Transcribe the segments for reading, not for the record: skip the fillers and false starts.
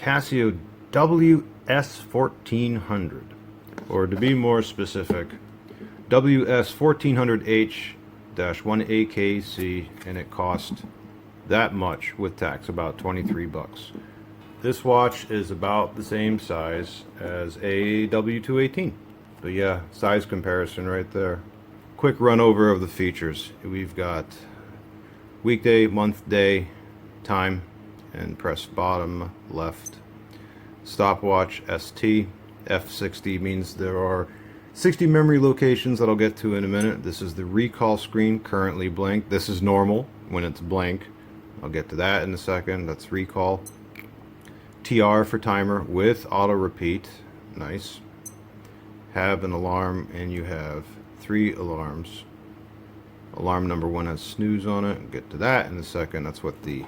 Casio WS1400, or to be more specific, WS1400H-1AKC, and it cost that much with tax, about 23 bucks. This watch is about the same size as a W218. But yeah, size comparison right there. Quick run over of the features. We've got weekday, month, day, time, and press bottom left. Stopwatch ST. F60 means there are 60 memory locations that I'll get to in a minute. This is the recall screen, currently blank. This is normal when it's blank. I'll get to that in a second. That's recall. TR for timer with auto repeat. Nice. Have an alarm, and you have 3 alarms. Alarm number 1 has snooze on it. I'll get to that in a second. That's what the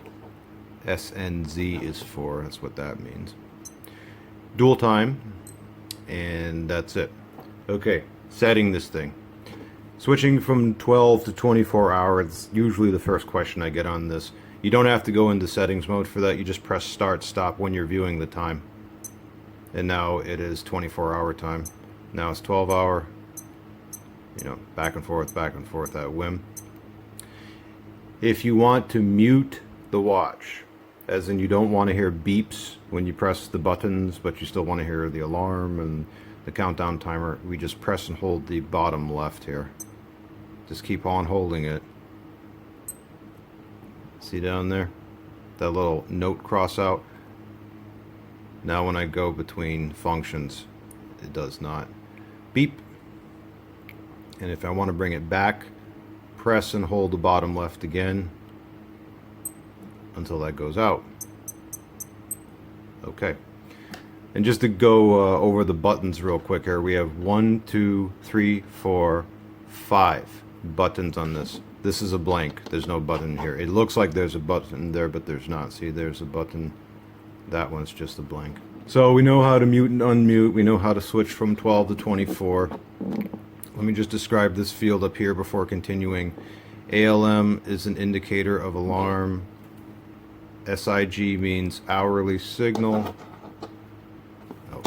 SNZ is for. That's what that means. Dual time, and that's it. Okay, setting this thing. Switching from 12 to 24 hours, usually the first question I get on this. You don't have to go into settings mode for that. You just press start, stop when you're viewing the time. And now it is 24-hour time. Now it's 12-hour. You know, back and forth at whim. If you want to mute the watch, as in you don't want to hear beeps when you press the buttons, but you still want to hear the alarm and the countdown timer, we just press and hold the bottom left here. Just keep on holding it. See down there? That little note cross out? Now when I go between functions, it does not beep. And if I want to bring it back, press and hold the bottom left again until that goes out. Okay. And just to go over the buttons real quick here, we have 1, 2, 3, 4, 5 buttons on this. This is a blank. There's no button here. It looks like there's a button there, but there's not. See, there's a button. That one's just a blank. So we know how to mute and unmute. We know how to switch from 12 to 24. Let me just describe this field up here before continuing. ALM is an indicator of alarm. SIG means hourly signal. Oh.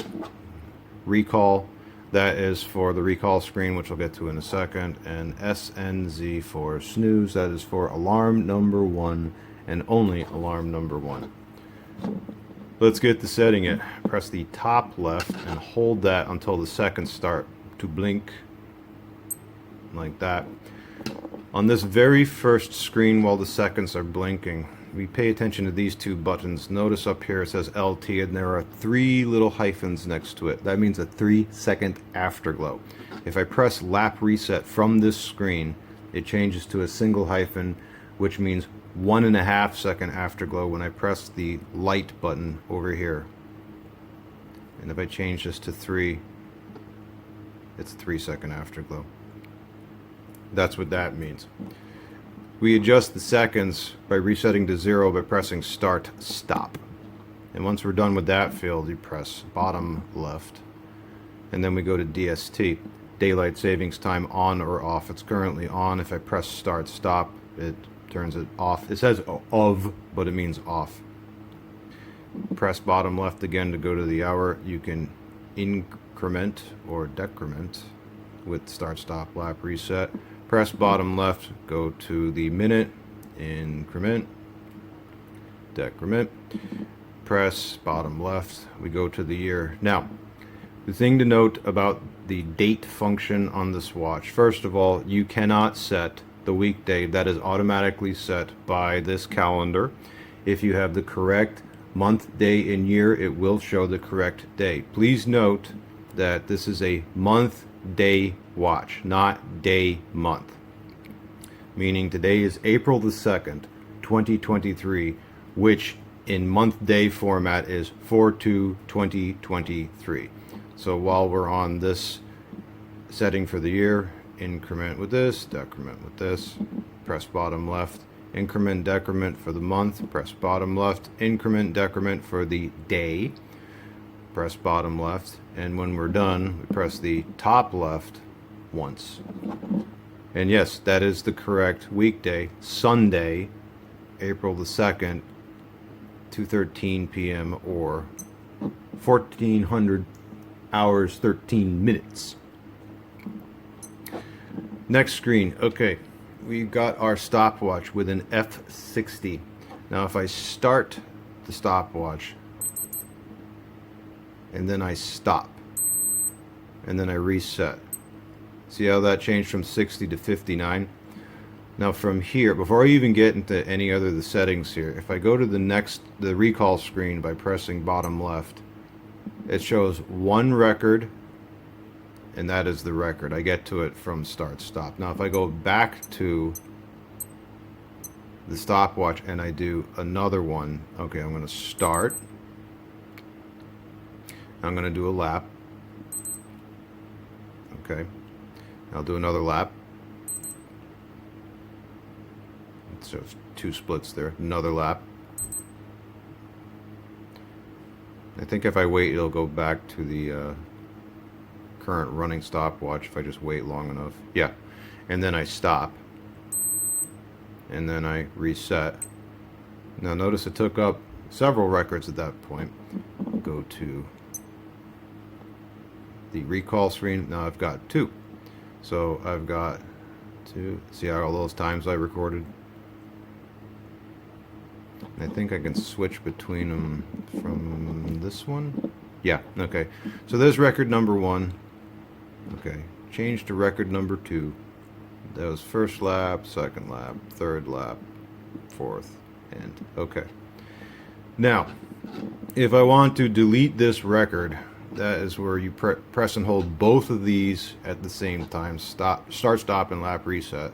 Recall. That is for the recall screen, which I'll get to in a second. And SNZ for snooze. That is for alarm number 1 and only alarm number 1. Let's get to setting it. Press the top left and hold that until the seconds start to blink. Like that. On this very first screen while the seconds are blinking, we pay attention to these 2 buttons. Notice up here it says LT, and there are 3 little hyphens next to it. That means a 3-second afterglow. If I press lap reset from this screen, it changes to a single hyphen, which means 1.5 second afterglow when I press the light button over here. And if I change this to 3, it's a 3-second afterglow. That's what that means. We adjust the seconds by resetting to 0 by pressing start, stop. And once we're done with that field, you press bottom left. And then we go to DST, daylight savings time, on or off. It's currently on. If I press start, stop, it turns it off. It says of, but it means off. Press bottom left again to go to the hour. You can increment or decrement with start, stop, lap, reset. Press bottom left, go to the minute, increment, decrement. Press bottom left, we go to the year. Now, the thing to note about the date function on this watch, first of all, you cannot set the weekday. That is automatically set by this calendar. If you have the correct month, day, and year, it will show the correct day. Please note that this is a month, day watch, not day, month. Meaning today is April the 2nd, 2023, which in month day format is 4/2/2023. So while we're on this setting for the year, increment with this, decrement with this, press bottom left, increment, decrement for the month, press bottom left, increment, decrement for the day, press bottom left, and when we're done, we press the top left once. And yes, that is the correct weekday, Sunday, April the 2nd, 2:13 p.m. or 1400 hours 13 minutes. Next screen. Okay, we've got our stopwatch with an F60. Now if I start the stopwatch and then I stop and then I reset, see how that changed from 60 to 59? Now from here, before I even get into any other of the settings here, if I go to the recall screen by pressing bottom left, it shows one record, and that is the record. I get to it from start stop. Now if I go back to the stopwatch and I do another one, okay, I'm going to start. I'm going to do a lap. Okay, I'll do another lap. So two splits there. Another lap. I think if I wait, it'll go back to the current running stopwatch if I just wait long enough. Yeah. And then I stop. And then I reset. Now notice it took up several records at that point. Go to the recall screen. Now I've got two. So I've got two. See all those times I recorded? I think I can switch between them from this one. Yeah, okay. So there's record number 1. Okay, change to record number 2. That was first lap, second lap, third lap, fourth, and okay. Now, if I want to delete this record, that is where you press and hold both of these at the same time. Start, stop, and lap reset.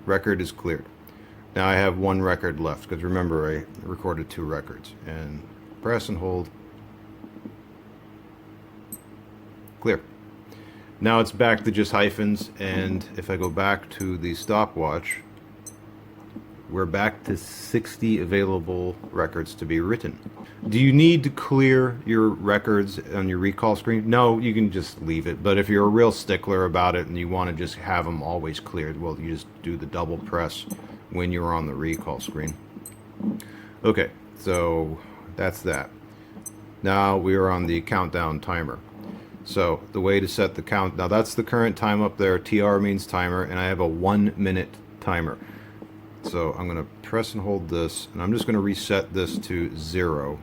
Record is cleared. Now I have one record left, because remember I recorded 2 records. And press and hold. Clear. Now it's back to just hyphens, and if I go back to the stopwatch, we're back to 60 available records to be written. Do you need to clear your records on your recall screen? No, you can just leave it. But if you're a real stickler about it and you want to just have them always cleared, well, you just do the double press when you're on the recall screen. Okay, so that's that. Now we are on the countdown timer. So the way to set the count, now that's the current time up there. TR means timer, and I have a 1-minute timer. So I'm going to press and hold this, and I'm just going to reset this to 0.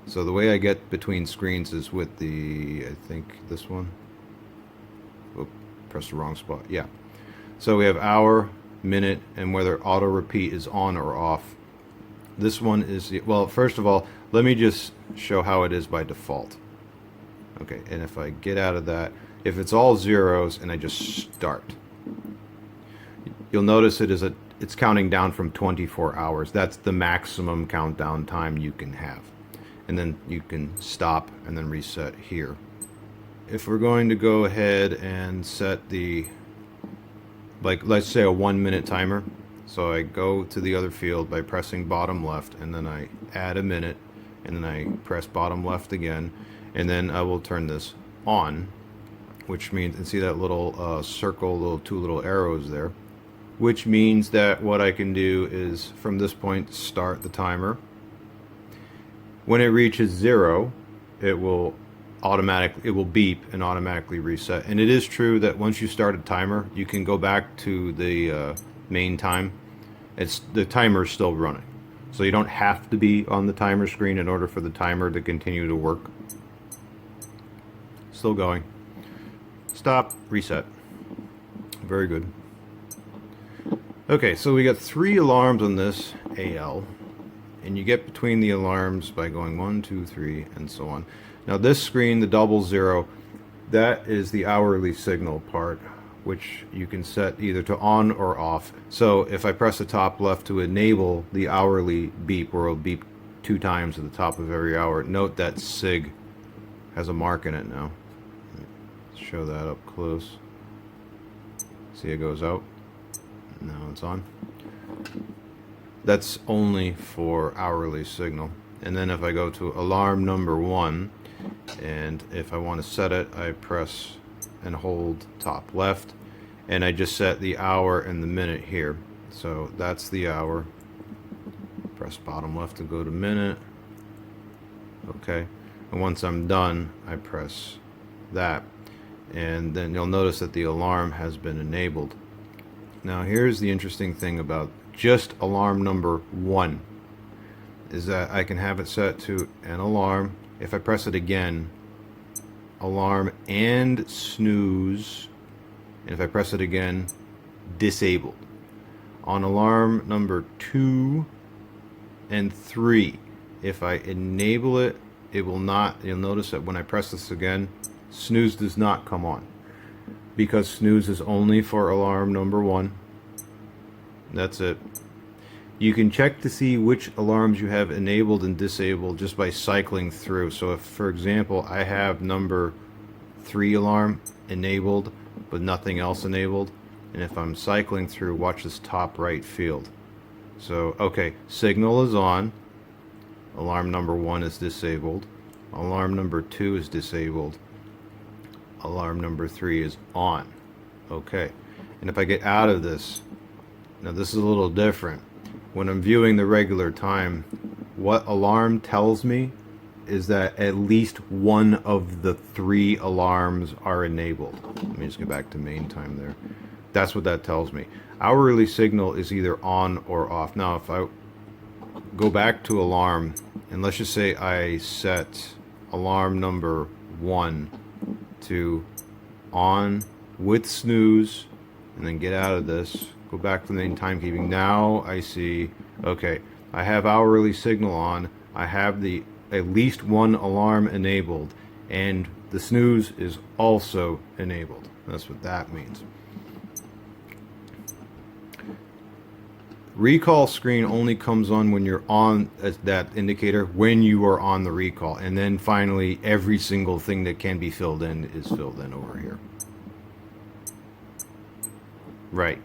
So the way I get between screens is with the, I think this one. Oop, press the wrong spot. Yeah. So we have hour, minute, and whether auto repeat is on or off. This one is, well, first of all, let me just show how it is by default. Okay, and if I get out of that, if it's all zeros and I just start, you'll notice it's counting down from 24 hours. That's the maximum countdown time you can have. And then you can stop and then reset here. If we're going to go ahead and set the, like, let's say a 1-minute timer. So I go to the other field by pressing bottom left, and then I add a minute, and then I press bottom left again, and then I will turn this on, which means, and see that little circle, 2 little arrows there, which means that what I can do is from this point start the timer. When it reaches 0, it will beep and automatically reset. And it is true that once you start a timer, you can go back to the main time. The timer is still running, so you don't have to be on the timer screen in order for the timer to continue to work. Still going. Stop, reset. Very good. Okay, so we got 3 alarms on this AL, and you get between the alarms by going 1, 2, 3, and so on. Now this screen, the 00, that is the hourly signal part, which you can set either to on or off. So if I press the top left to enable the hourly beep, where it'll beep 2 times at the top of every hour, note that SIG has a mark in it now. Let's show that up close. See, it goes out. Now it's on. That's only for hourly signal. And then if I go to alarm number 1, and if I want to set it, I press and hold top left, and I just set the hour and the minute here. So that's the hour. Press bottom left to go to minute. Okay, and once I'm done, I press that, and then you'll notice that the alarm has been enabled. Now here's the interesting thing about just alarm number 1 is that I can have it set to an alarm. If I press it again, alarm and snooze, and if I press it again, disabled. On alarm number 2 and 3, if I enable it, it will not, you'll notice that when I press this again, snooze does not come on, because snooze is only for alarm number 1. That's it. You can check to see which alarms you have enabled and disabled just by cycling through. So if, for example, I have number 3 alarm enabled but nothing else enabled, and if I'm cycling through, watch this top right field. So okay, signal is on, alarm number 1 is disabled, alarm number 2 is disabled, alarm number 3 is on. Okay, and if I get out of this, now this is a little different. When I'm viewing the regular time, what alarm tells me is that at least one of the 3 alarms are enabled. Let me just get back to main time there. That's what that tells me. Hourly signal is either on or off. Now if I go back to alarm, and let's just say I set alarm number 1 to on with snooze, and then get out of this, go back to the main timekeeping. Now I see, okay, I have hourly signal on, I have the at least one alarm enabled, and the snooze is also enabled. That's what that means. Recall screen only comes on when you're on that indicator, when you are on the recall, and then finally every single thing that can be filled in is filled in over here. Right.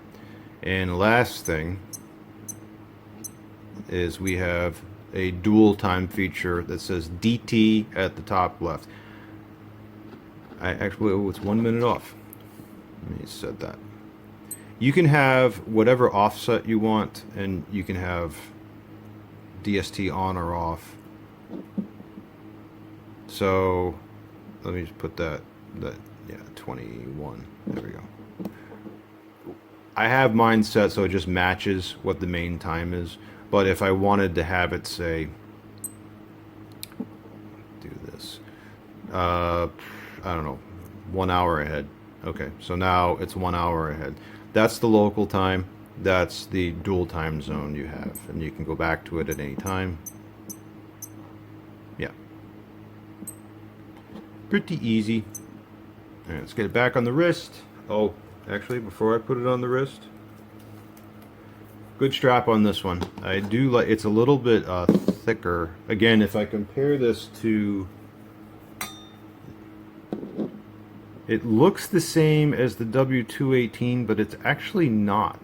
And last thing is we have a dual time feature that says DT at the top left. I actually, oh, it's 1 minute off. Let me set that. You can have whatever offset you want, and you can have DST on or off. So let me just put that yeah, 21. There we go. I have mine set so it just matches what the main time is. But if I wanted to have it say, do this, I don't know, 1 hour ahead. Okay, so now it's 1 hour ahead. That's the local time. That's the dual time zone you have, and you can go back to it at any time. Yeah, pretty easy. All right, let's get it back on the wrist. Oh, actually, before I put it on the wrist, good strap on this one. I do like, it's a little bit thicker. Again, if I compare this to, it looks the same as the W218, but it's actually not.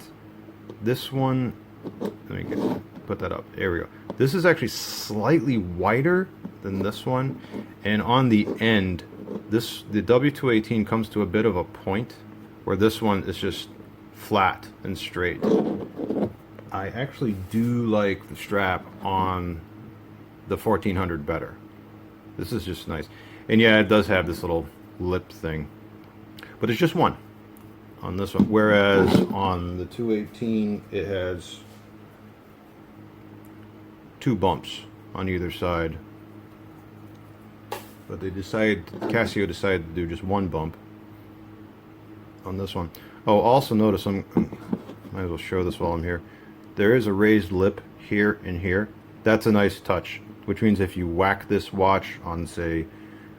This one, let me put that up. There we go. This is actually slightly wider than this one, and on the end, the W218 comes to a bit of a point, where this one is just flat and straight. I actually do like the strap on the 1400 better. This is just nice. And yeah, it does have this little lip thing, but it's just one on this one, whereas on the 218 it has 2 bumps on either side. But they Casio decided to do just 1 bump on this one. Oh, also notice, might as well show this while I'm here. There is a raised lip here and here. That's a nice touch, which means if you whack this watch on, say,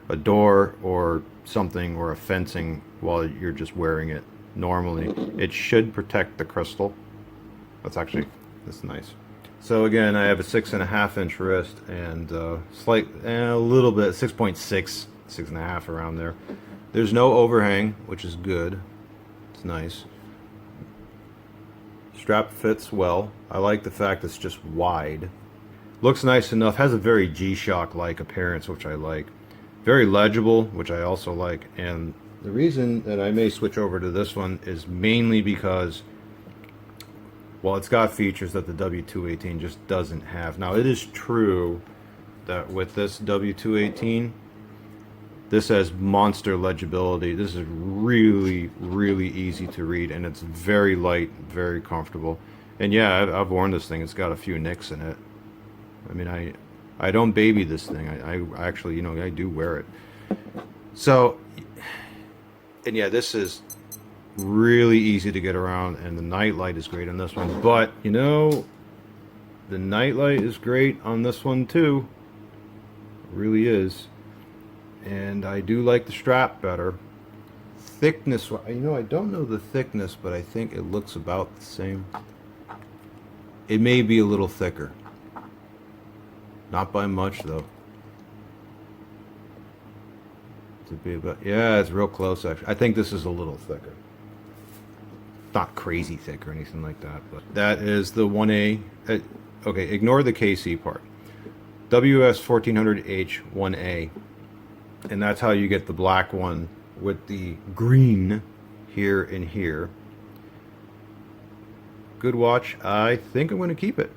a door or something, or a fencing while you're just wearing it normally, it should protect the crystal. That's nice. So again, I have a 6.5 inch wrist and a little bit 6.6, 6.5 around there. There's no overhang, which is good. It's nice. Strap fits well. I like the fact it's just wide. Looks nice enough. Has a very G-Shock-like appearance, which I like. Very legible, which I also like. And the reason that I may switch over to this one is mainly because Well, it's got features that the W218 just doesn't have. Now, it is true that with this W218, this has monster legibility. This is really, really easy to read, and it's very light, very comfortable. And yeah, I've worn this thing. It's got a few nicks in it. I mean, I don't baby this thing. I actually, you know, I do wear it. So, and yeah, this is really easy to get around, and the nightlight is great on this one. But, you know, the nightlight is great on this one too. It really is. And I do like the strap better. Thickness, you know, I don't know the thickness, but I think it looks about the same. It may be a little thicker. Not by much, though. To be about, yeah, it's real close, actually. I think this is a little thicker. Not crazy thick or anything like that, but that is the 1A. Okay, ignore the KC part. WS1400H 1A. And that's how you get the black one with the green here and here. Good watch. I think I'm going to keep it.